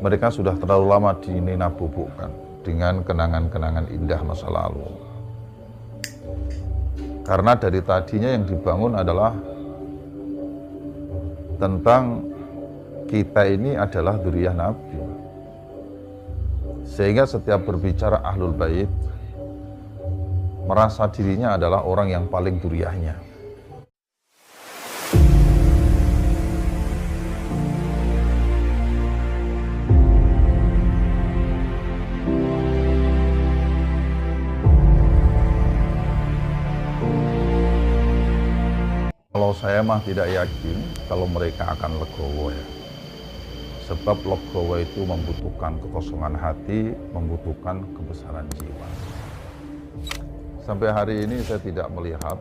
Mereka sudah terlalu lama dinina-bubukkan dengan kenangan-kenangan indah masa lalu. Karena dari tadinya yang dibangun adalah tentang kita ini adalah dzurriyyah Nabi. Sehingga setiap berbicara Ahlul Bait, merasa dirinya adalah orang yang paling dzurriyyahnya. Kalau saya mah tidak yakin kalau mereka akan legowo ya. Sebab legowo itu membutuhkan kekosongan hati, membutuhkan kebesaran jiwa. Sampai hari ini saya tidak melihat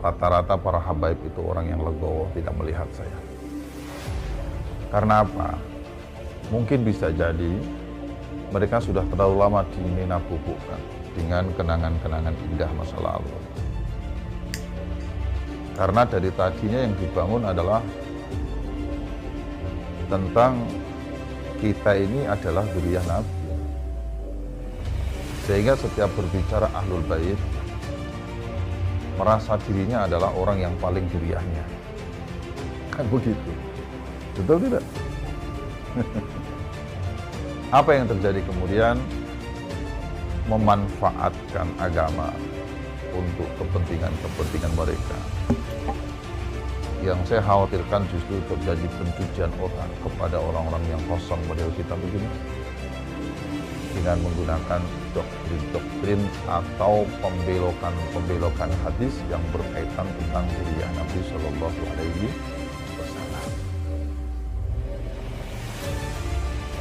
rata-rata para habaib itu orang yang legowo, tidak melihat saya. Karena apa? Mungkin bisa jadi mereka sudah terlalu lama dinina-bubukkan dengan kenangan-kenangan indah masa lalu. Karena dari tadinya yang dibangun adalah tentang kita ini adalah dzurriyyah Nabi. Sehingga setiap berbicara Ahlul Bait, merasa dirinya adalah orang yang paling dzurriyyahnya. Kan begitu. Betul tidak? Apa yang terjadi kemudian? Memanfaatkan agama untuk kepentingan-kepentingan mereka. Yang saya khawatirkan justru terjadi pencucian otak kepada orang-orang yang kosong model kita begini, dengan menggunakan doktrin-doktrin atau pembelokan hadis yang berkaitan tentang dzurriyyah Nabi Shallallahu Alaihi Wasallam.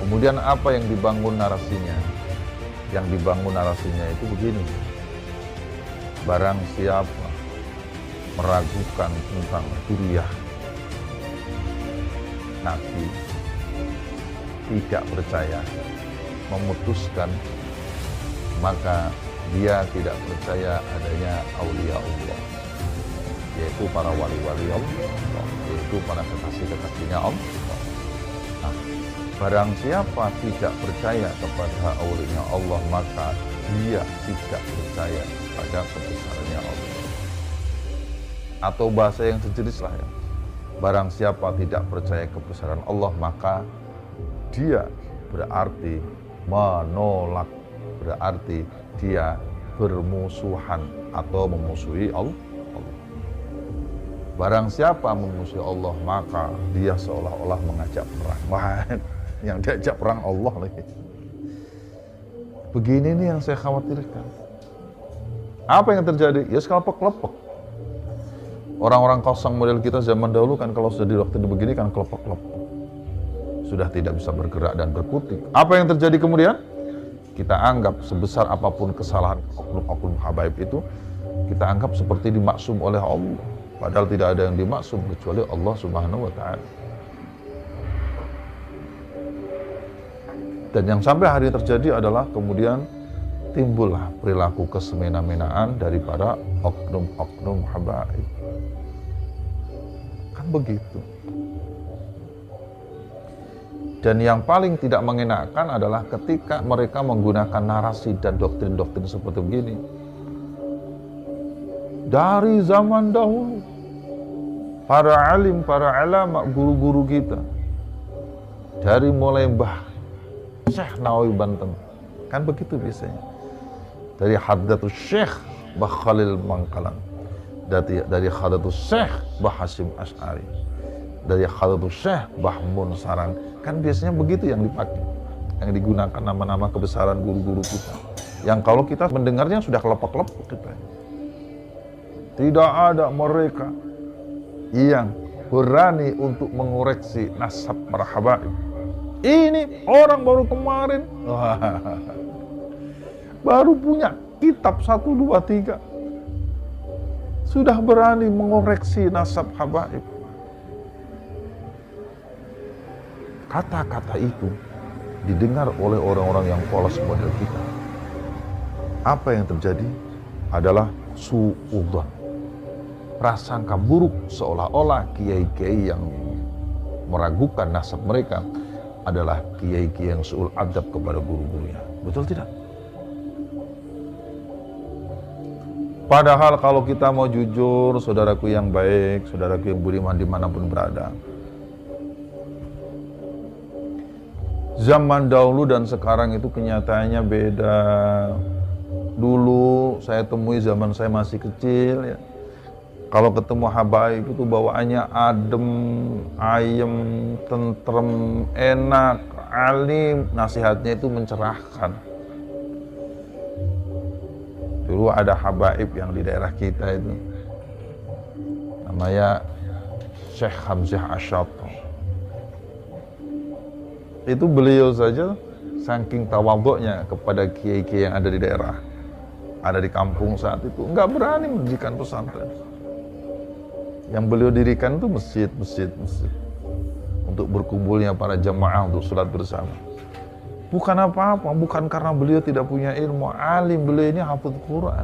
Kemudian apa yang dibangun narasinya? Yang dibangun narasinya itu begini: barang siapa meragukan tentang dzurriyyah Nabi, tidak percaya, memutuskan, maka dia tidak percaya adanya aulia Allah, yaitu para wali-wali Allah, yaitu para kekasih-kekasihnya Allah. Nah, barang siapa tidak percaya kepada aulia Allah, maka dia tidak percaya pada kebesarannya Allah. Atau bahasa yang sejenis lah ya, barang siapa tidak percaya kebesaran Allah, maka dia berarti menolak, berarti dia bermusuhan atau memusuhi Allah. Barang siapa memusuhi Allah, maka dia seolah-olah mengajak perang. Wah, yang diajak perang Allah lagi. Begini nih yang saya khawatirkan. Apa yang terjadi? Ya kelepek-kelepek. Orang-orang kosong model kita zaman dahulu kan kalau sudah di waktu begini kan kelepek-kelepek. Sudah tidak bisa bergerak dan berkutik. Apa yang terjadi kemudian? Kita anggap sebesar apapun kesalahan oknum-oknum habaib itu, kita anggap seperti dimaksum oleh Allah. Padahal tidak ada yang dimaksum kecuali Allah Subhanahu wa Ta'ala. Dan yang sampai hari ini terjadi adalah kemudian timbullah perilaku kesemena-menaan dari para oknum-oknum habaib. Kan begitu. Dan yang paling tidak mengenakan adalah ketika mereka menggunakan narasi dan doktrin-doktrin seperti begini. Dari zaman dahulu, para alim, para ulama, guru-guru kita, dari mulai Mbah Syekh Nawawi Banten, kan begitu biasanya. Dari Hadratus Syekh Mbah Khalil Mangkalan, dari Hadratus Syekh Mbah Hasyim Asy'ari, dari Hadratus Syekh Mbah Mun Sarang, kan biasanya begitu yang dipakai, yang digunakan nama-nama kebesaran guru-guru kita. Yang kalau kita mendengarnya sudah kelepek-kelepek kita. Tidak ada mereka yang berani untuk mengoreksi nasab para habaib. Ini orang baru kemarin, baru punya kitab 1, 2, 3, sudah berani mengoreksi nasab habaib. Kata-kata itu didengar oleh orang-orang yang polos model kita. Apa yang terjadi adalah suudzon, prasangka buruk, seolah-olah kiai-kiai yang meragukan nasab mereka adalah kiai-kiai yang su'ul adab kepada guru-gurunya. Betul tidak? Padahal kalau kita mau jujur, saudaraku yang baik, saudaraku yang budiman dimanapun berada, zaman dahulu dan sekarang itu kenyataannya beda. Dulu saya temui zaman saya masih kecil ya, kalau ketemu habaib itu bawaannya adem, ayem, tentrem, enak, alim, nasihatnya itu mencerahkan. Dulu ada habaib yang di daerah kita itu namanya Syekh Hamzah Asy'ath. Itu beliau saja saking tawadhu'nya kepada kiai-kiai yang ada di daerah, ada di kampung saat itu, nggak berani mendirikan pesantren. Yang beliau dirikan itu masjid untuk berkumpulnya para jamaah untuk sholat bersama. Bukan apa-apa, bukan karena beliau tidak punya ilmu, alim, beliau ini hafidz Quran.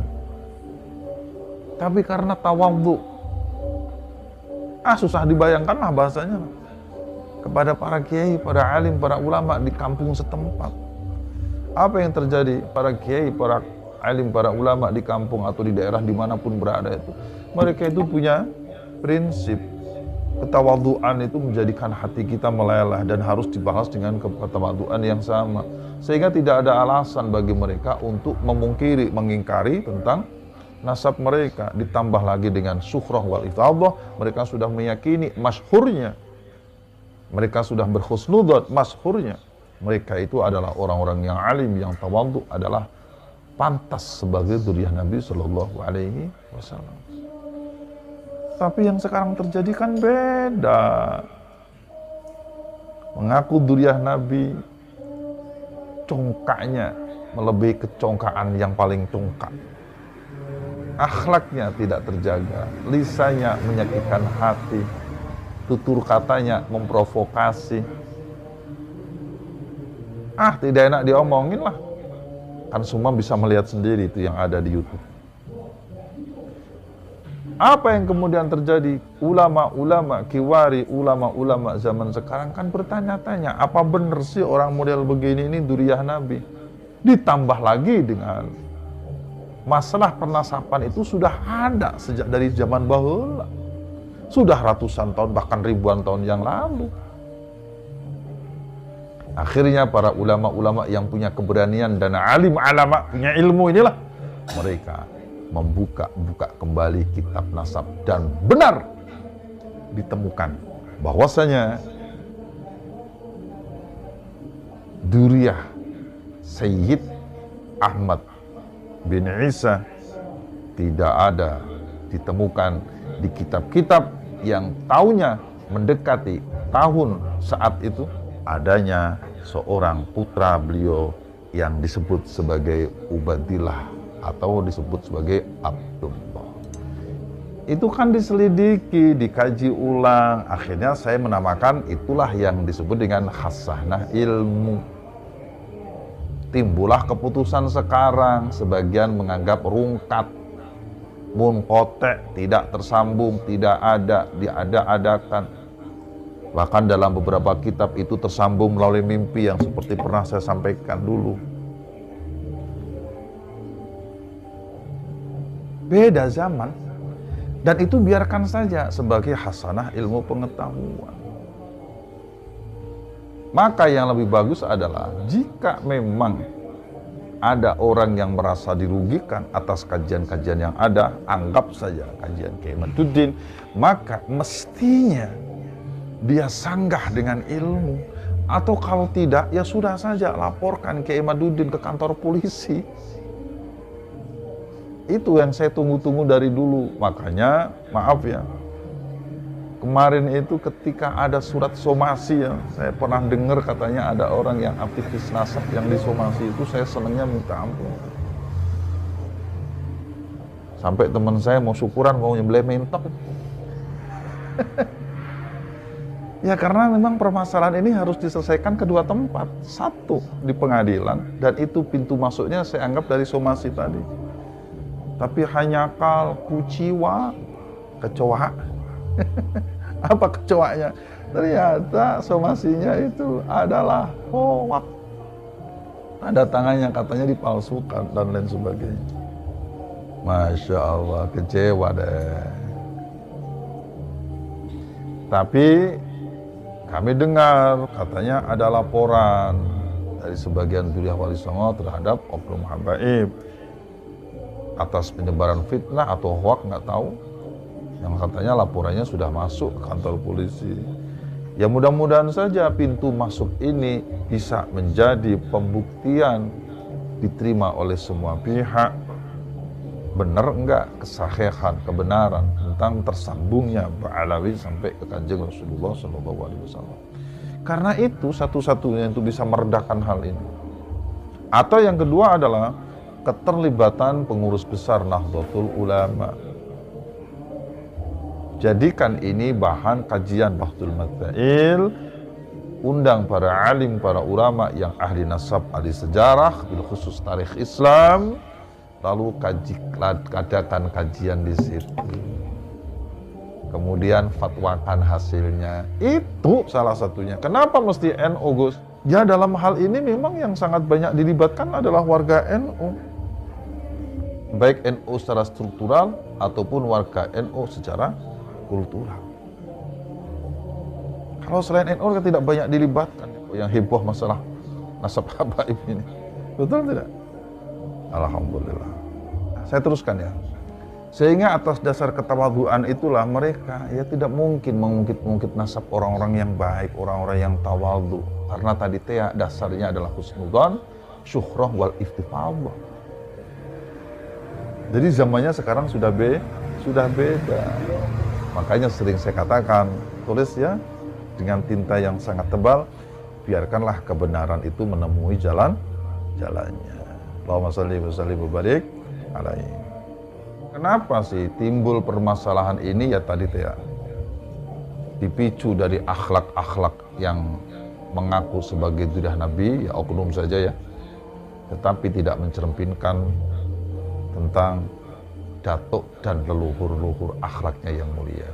Tapi karena tawadhu. Susah dibayangkan lah bahasanya. Kepada para kiai, para alim, para ulama di kampung setempat. Apa yang terjadi? Para kiai, para alim, para ulama di kampung atau di daerah dimanapun berada itu, mereka itu punya prinsip. Ketawadhuan itu menjadikan hati kita meleleh dan harus dibalas dengan ketawadhuan yang sama. Sehingga tidak ada alasan bagi mereka untuk memungkiri, mengingkari tentang nasab mereka. Ditambah lagi dengan syuhrah wal ifadhah, mereka sudah meyakini masyhurnya. Mereka sudah berhusnudzon masyhurnya. Mereka itu adalah orang-orang yang alim, yang tawadhu, adalah pantas sebagai dzurriyyah Nabi sallallahu alaihi wasallam. Tapi yang sekarang terjadi kan beda. Mengaku dzurriyyah Nabi, congkaknya melebihi kecongkaan yang paling congkak. Akhlaknya tidak terjaga, lisannya menyakitkan hati, tutur katanya memprovokasi. Tidak enak diomongin lah. Kan semua bisa melihat sendiri itu yang ada di YouTube. Apa yang kemudian terjadi? Ulama-ulama kiwari, ulama-ulama zaman sekarang kan bertanya-tanya, apa benar sih orang model begini ini dzurriyyah Nabi? Ditambah lagi dengan masalah pernasaban itu sudah ada sejak dari zaman bahula. Sudah ratusan tahun, bahkan ribuan tahun yang lalu. Akhirnya para ulama-ulama yang punya keberanian dan alim alama, punya ilmu inilah, mereka membuka kembali kitab nasab dan benar ditemukan bahwasanya dzurriyyah Sayyid Ahmad bin Isa tidak ada ditemukan di kitab-kitab yang tahunnya mendekati tahun saat itu adanya seorang putra beliau yang disebut sebagai Ubadillah atau disebut sebagai Abdullah. Itu kan diselidiki, dikaji ulang, akhirnya saya menamakan itulah yang disebut dengan khasanah ilmu. Timbullah keputusan sekarang, sebagian menganggap rungkat, munqati', tidak tersambung, tidak ada, diada-adakan. Bahkan dalam beberapa kitab itu tersambung melalui mimpi yang seperti pernah saya sampaikan dulu. Beda zaman, dan itu biarkan saja sebagai hasanah ilmu pengetahuan. Maka yang lebih bagus adalah jika memang ada orang yang merasa dirugikan atas kajian-kajian yang ada, anggap saja kajian Kiai Imaduddin, maka mestinya dia sanggah dengan ilmu, atau kalau tidak ya sudah saja laporkan Kiai Imaduddin ke kantor polisi. Itu yang saya tunggu-tunggu dari dulu. Makanya, maaf ya, kemarin itu ketika ada surat somasi ya, saya pernah dengar katanya ada orang yang aktivis nasab yang disomasi itu, saya senangnya minta ampun. Sampai teman saya mau syukuran, mau nyembelih mentok. Ya karena memang permasalahan ini harus diselesaikan kedua tempat. Satu, di pengadilan, dan itu pintu masuknya saya anggap dari somasi tadi. Tapi hanya kuciwa, kecoa. Apa kecoanya? Ternyata somasinya itu adalah hoax. Ada tangannya katanya dipalsukan dan lain sebagainya. Masya Allah, kecewa deh. Tapi kami dengar katanya ada laporan dari sebagian Zuriyah Wali Songo terhadap oknum habaib atas penyebaran fitnah atau hoax, nggak tahu, yang katanya laporannya sudah masuk ke kantor polisi. Ya mudah-mudahan saja pintu masuk ini bisa menjadi pembuktian diterima oleh semua pihak. Benar enggak kesahihan, kebenaran tentang tersambungnya Ba'alawi sampai ke Kanjeng Rasulullah SAW. Karena itu satu-satunya yang bisa meredakan hal ini. Atau yang kedua adalah keterlibatan pengurus besar Nahdlatul Ulama. Jadikan ini bahan kajian Bahthul Masail, undang para alim, para ulama yang ahli nasab, ahli sejarah, bil khusus tarikh Islam, lalu adakan kajian di situ. Kemudian fatwakan hasilnya. Itu salah satunya. Kenapa mesti NU, Gus? Ya dalam hal ini memang yang sangat banyak dilibatkan adalah warga NU. Baik NU secara struktural ataupun warga NU secara kultural. Kalau selain NU kan tidak banyak dilibatkan yang heboh masalah nasab habaib ini. Betul tidak? Alhamdulillah. Saya teruskan ya. Sehingga atas dasar ketawaduan itulah mereka ya tidak mungkin mengungkit-ungkit nasab orang-orang yang baik, orang-orang yang tawadhu. Karena tadi dasarnya adalah husnudzon, syuhrah wal iftifadhah. Jadi zamannya sekarang sudah beda. Makanya sering saya katakan, tulis ya dengan tinta yang sangat tebal, biarkanlah kebenaran itu menemui jalannya. Allahumma shalli wa sallim wa barik alaihi. Kenapa sih timbul permasalahan ini? Ya tadi dipicu dari akhlak-akhlak yang mengaku sebagai zuriyah Nabi, ya oknum saja ya, tetapi tidak mencerminkan tentang datuk dan leluhur-leluhur akhlaknya yang mulia.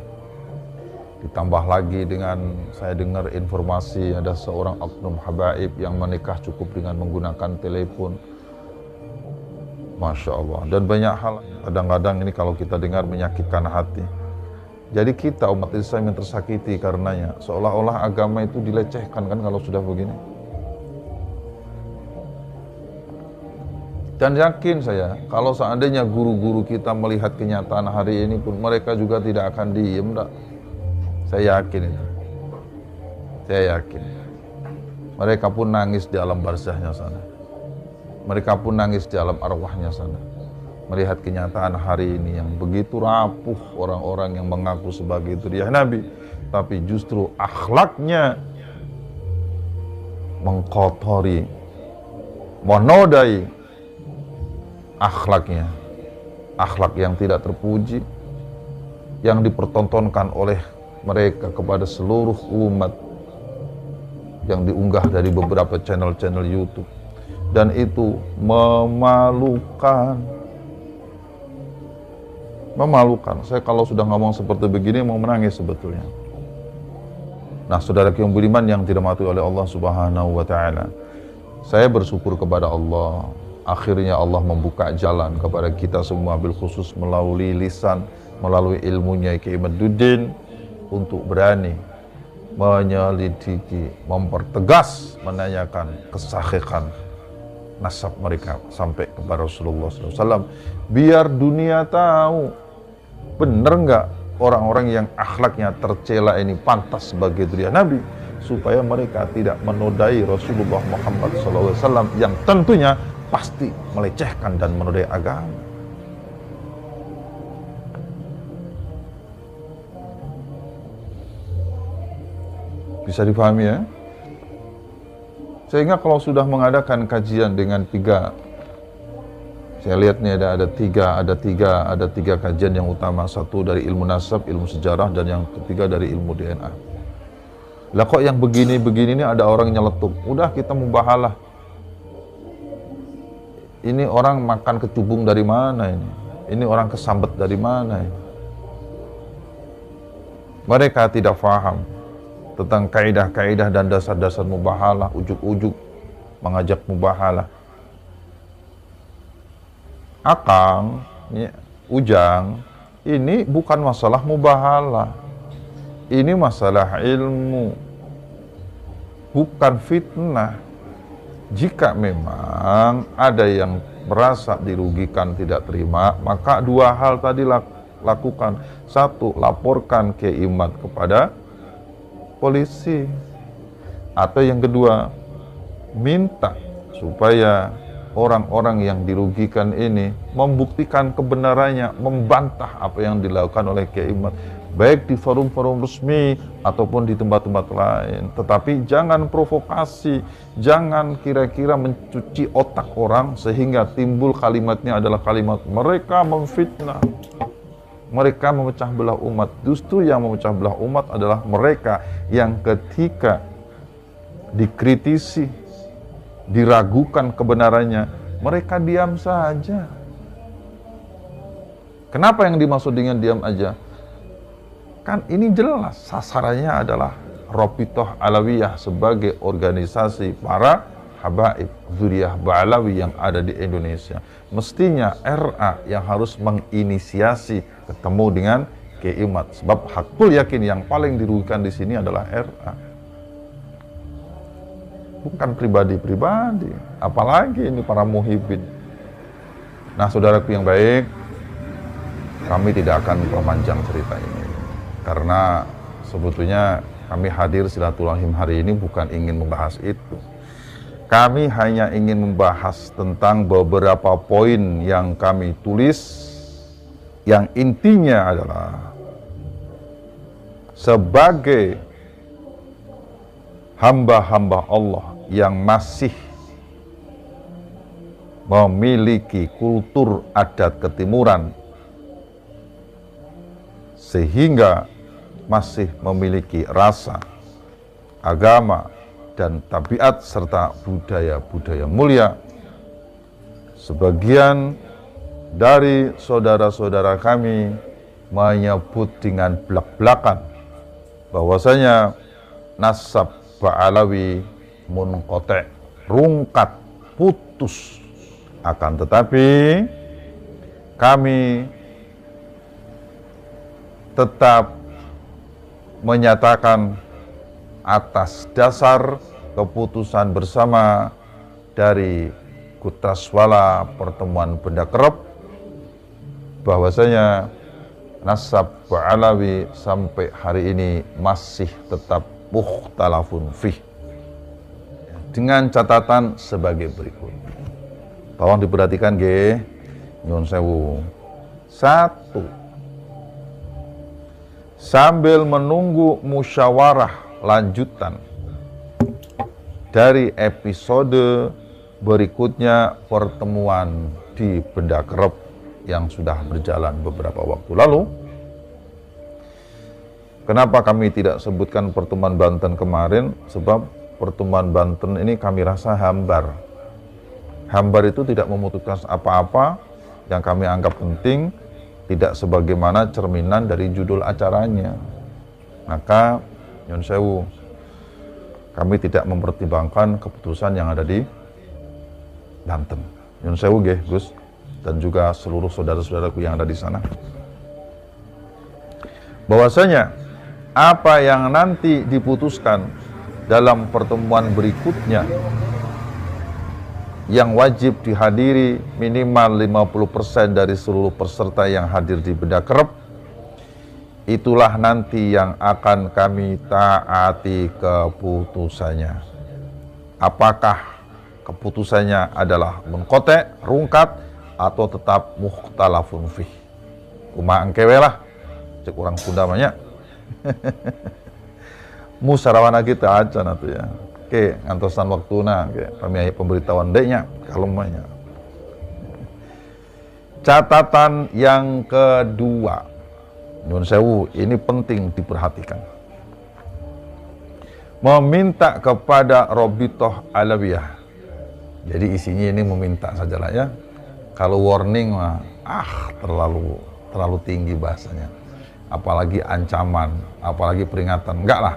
Ditambah lagi dengan saya dengar informasi ada seorang oknum habaib yang menikah cukup dengan menggunakan telepon. Masya Allah. Dan banyak hal kadang-kadang ini kalau kita dengar menyakitkan hati. Jadi kita umat Islam yang tersakiti karenanya. Seolah-olah agama itu dilecehkan kan kalau sudah begini. Dan yakin saya, kalau seandainya guru-guru kita melihat kenyataan hari ini pun, mereka juga tidak akan diem, enggak. Saya yakin itu. Saya yakin. Mereka pun nangis di alam barzahnya sana. Mereka pun nangis di alam arwahnya sana. Melihat kenyataan hari ini yang begitu rapuh orang-orang yang mengaku sebagai zuriyah Nabi, tapi justru akhlaknya mengkotori, menodai akhlaknya, akhlak yang tidak terpuji, yang dipertontonkan oleh mereka kepada seluruh umat, yang diunggah dari beberapa channel-channel YouTube, dan itu memalukan. Saya kalau sudah ngomong seperti begini mau menangis sebetulnya. Nah, saudara yang budiman yang dirahmati oleh Allah Subhanahu wa Ta'ala, saya bersyukur kepada Allah. Akhirnya Allah membuka jalan kepada kita semua, bil khusus melalui lisan, melalui ilmunya Kiai Maduddin, untuk berani menyelidiki, mempertegas, menanyakan kesahihan nasab mereka sampai kepada Rasulullah SAW. Biar dunia tahu benar nggak orang-orang yang akhlaknya tercela ini pantas sebagai zuriyah Nabi, supaya mereka tidak menodai Rasulullah Muhammad SAW yang tentunya pasti melecehkan dan menodai agama. Bisa dipahami ya? Sehingga kalau sudah mengadakan kajian dengan tiga, saya lihat nih ada tiga kajian yang utama. Satu dari ilmu nasab, ilmu sejarah, dan yang ketiga dari ilmu DNA. Lah kok yang begini-begini ini ada orang nyeletuk. Udah kita mubahalah. Ini orang makan kecubung dari mana ini? Ini orang kesambet dari mana ini? Mereka tidak paham tentang kaidah-kaidah dan dasar-dasar mubahalah, ujuk-ujuk mengajak mubahalah. Akang, ya, Ujang, ini bukan masalah mubahalah. Ini masalah ilmu, bukan fitnah. Jika memang ada yang merasa dirugikan, tidak terima, maka dua hal tadi lakukan. Satu, laporkan ke IMAT kepada polisi. Atau yang kedua, minta supaya orang-orang yang dirugikan ini membuktikan kebenarannya, membantah apa yang dilakukan oleh Kiai Imad, baik di forum-forum resmi ataupun di tempat-tempat lain. Tetapi jangan provokasi, jangan kira-kira mencuci otak orang sehingga timbul kalimatnya adalah kalimat mereka memfitnah, mereka memecah belah umat. Justru yang memecah belah umat adalah mereka yang ketika dikritisi, diragukan kebenarannya, mereka diam saja. Kenapa yang dimaksud dengan diam aja? Kan ini jelas sasarannya adalah Rabithah Alawiyah sebagai organisasi para habaib Dzurriyyah Ba'alawi yang ada di Indonesia. Mestinya RA yang harus menginisiasi ketemu dengan Kiai Imad, sebab hakul yakin yang paling dirugikan di sini adalah RA, bukan pribadi-pribadi, apalagi ini para muhibin. Nah, saudaraku yang baik, kami tidak akan perpanjang cerita ini, karena sebetulnya kami hadir silaturahim hari ini bukan ingin membahas itu. Kami hanya ingin membahas tentang beberapa poin yang kami tulis, yang intinya adalah sebagai hamba-hamba Allah yang masih memiliki kultur adat ketimuran, sehingga masih memiliki rasa, agama, dan tabiat serta budaya-budaya mulia. Sebagian dari saudara-saudara kami menyebut dengan belak-belakan bahwasanya nasab Ba'alawi munqati', rungkat, putus. Akan tetapi kami tetap menyatakan atas dasar keputusan bersama dari Kutraswala Pertemuan Benda Kerep bahwasanya nasab Ba'alawi sampai hari ini masih tetap mukhtalafun fih, dengan catatan sebagai berikut. Tolong diperhatikan ge, nyun sewu. 1. Sambil menunggu musyawarah lanjutan dari episode berikutnya pertemuan di Benda Kerep yang sudah berjalan beberapa waktu lalu. Kenapa kami tidak sebutkan pertemuan Banten kemarin? Sebab pertemuan Banten ini kami rasa hambar. Hambar itu tidak memutuskan apa-apa yang kami anggap penting, tidak sebagaimana cerminan dari judul acaranya. Maka nyun sewu, kami tidak mempertimbangkan keputusan yang ada di Banten. Nyun sewu nggih, Gus, dan juga seluruh saudara-saudaraku yang ada di sana. Bahwasanya apa yang nanti diputuskan dalam pertemuan berikutnya yang wajib dihadiri minimal 50% dari seluruh peserta yang hadir di Benda Kerep, itulah nanti yang akan kami taati keputusannya. Apakah keputusannya adalah munqati', rungkat, atau tetap mukhtalafun fih? Kumaha engkewe lah, cek orang Sunda banyak. Musarawana kita aja nanti ya. Oke, ngantosan waktuna, kami pemberitahuan deknya, kalemanya. Catatan yang kedua, nyun sewu, ini penting diperhatikan. Meminta kepada Rabithah Alawiyah. Jadi isinya ini meminta sajalah ya. Kalau warning mah, terlalu tinggi bahasanya. Apalagi ancaman, apalagi peringatan, enggak lah.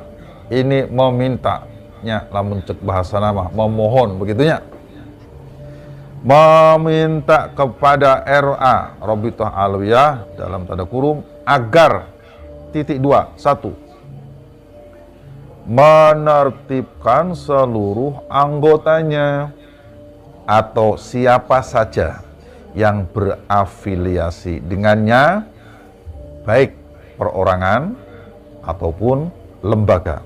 ini memintanya, lamun cek bahasa nama memohon begitunya, meminta kepada RA Rabithah Alawiyah dalam tanda kurung agar satu menertibkan seluruh anggotanya atau siapa saja yang berafiliasi dengannya, baik perorangan ataupun lembaga,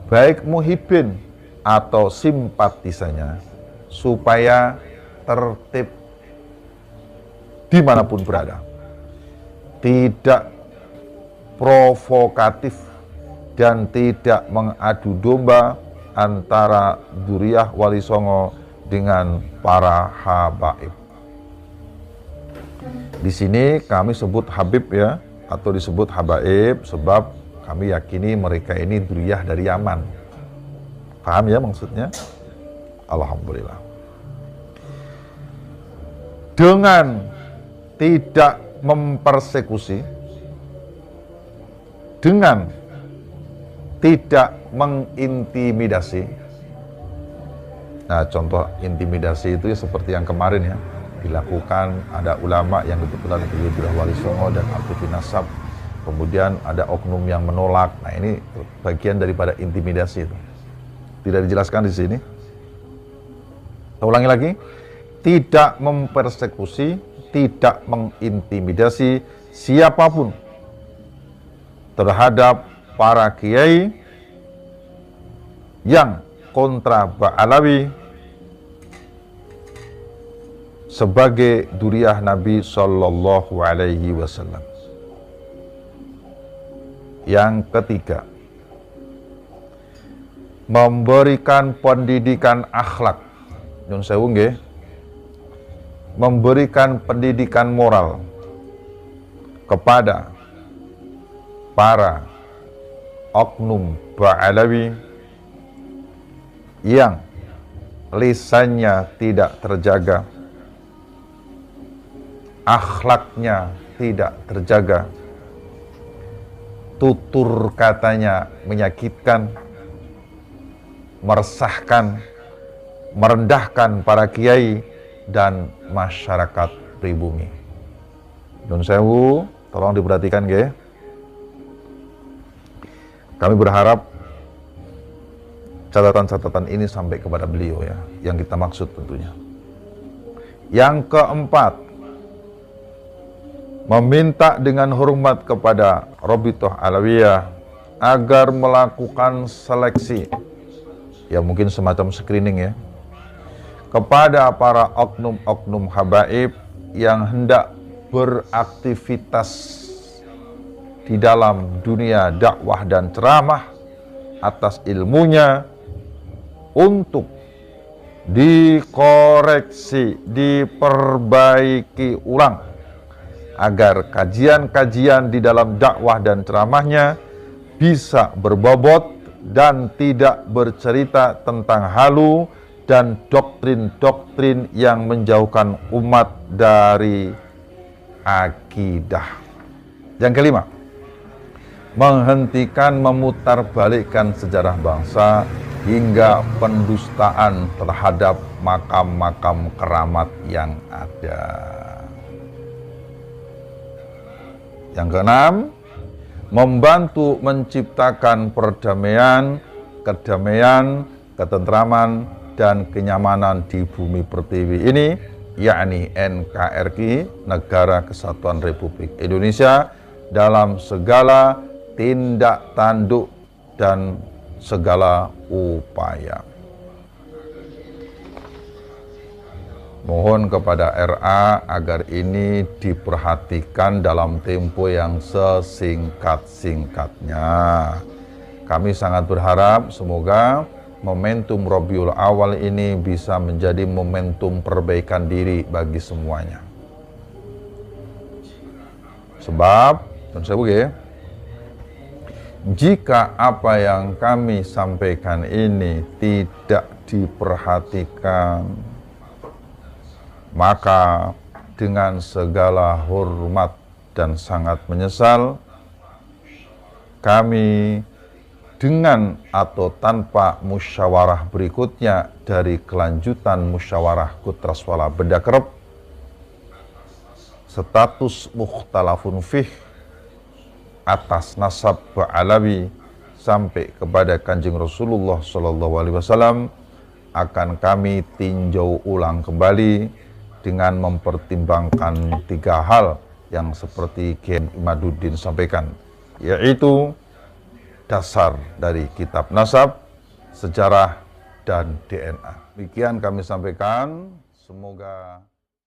baik muhibbin atau simpatisannya, supaya tertib dimanapun berada, tidak provokatif dan tidak mengadu domba antara Dzurriyyah Wali Songo dengan para habaib. Di sini kami sebut Habib ya, atau disebut habaib sebab kami yakini mereka ini dzurriyyah dari Yaman. Paham ya maksudnya? Alhamdulillah. Dengan tidak mempersekusi, dengan tidak mengintimidasi. Nah, contoh intimidasi itu ya seperti yang kemarin ya dilakukan, ada ulama yang kebetulan beliau Wali Songo dan Al-Qutbi Nasab, kemudian ada oknum yang menolak. Nah, ini bagian daripada intimidasi itu. Tidak dijelaskan di sini. Saya ulangi lagi, tidak mempersekusi, tidak mengintimidasi siapapun terhadap para kiai yang kontra Ba'alawi sebagai dzurriyyah Nabi Sallallahu Alaihi Wasallam. Yang ketiga, memberikan pendidikan akhlak, nyun sewu nggih, memberikan pendidikan moral kepada para oknum Ba'alawi yang lisannya tidak terjaga, akhlaknya tidak terjaga, tutur katanya menyakitkan, meresahkan, merendahkan para kiai dan masyarakat pribumi. Nyun sewu, tolong diperhatikan nggih. Kami berharap catatan-catatan ini sampai kepada beliau ya, yang kita maksud tentunya. Yang keempat, meminta dengan hormat kepada Rabithah Alawiyah agar melakukan seleksi, ya mungkin semacam screening ya, kepada para oknum-oknum habaib yang hendak beraktivitas di dalam dunia dakwah dan ceramah atas ilmunya, untuk dikoreksi, diperbaiki ulang agar kajian-kajian di dalam dakwah dan ceramahnya bisa berbobot dan tidak bercerita tentang halu dan doktrin-doktrin yang menjauhkan umat dari akidah. Yang kelima, menghentikan memutarbalikkan sejarah bangsa hingga pendustaan terhadap makam-makam keramat yang ada. Yang keenam, membantu menciptakan perdamaian, kedamaian, ketentraman, dan kenyamanan di bumi pertiwi ini, yakni NKRI, Negara Kesatuan Republik Indonesia, dalam segala tindak tanduk dan segala upaya. Mohon kepada RA agar ini diperhatikan dalam tempo yang sesingkat-singkatnya. Kami sangat berharap semoga momentum Rabiul Awal ini bisa menjadi momentum perbaikan diri bagi semuanya. Sebab, jika apa yang kami sampaikan ini tidak diperhatikan, maka dengan segala hormat dan sangat menyesal, kami dengan atau tanpa musyawarah berikutnya dari kelanjutan musyawarah kutraswala benda kerep, status mukhtalafun fih atas nasab Ba'alawi sampai kepada Kanjeng Rasulullah SAW akan kami tinjau ulang kembali dengan mempertimbangkan 3 hal yang seperti Kiai Imaduddin sampaikan, yaitu dasar dari kitab nasab, sejarah, dan DNA. Demikian kami sampaikan, semoga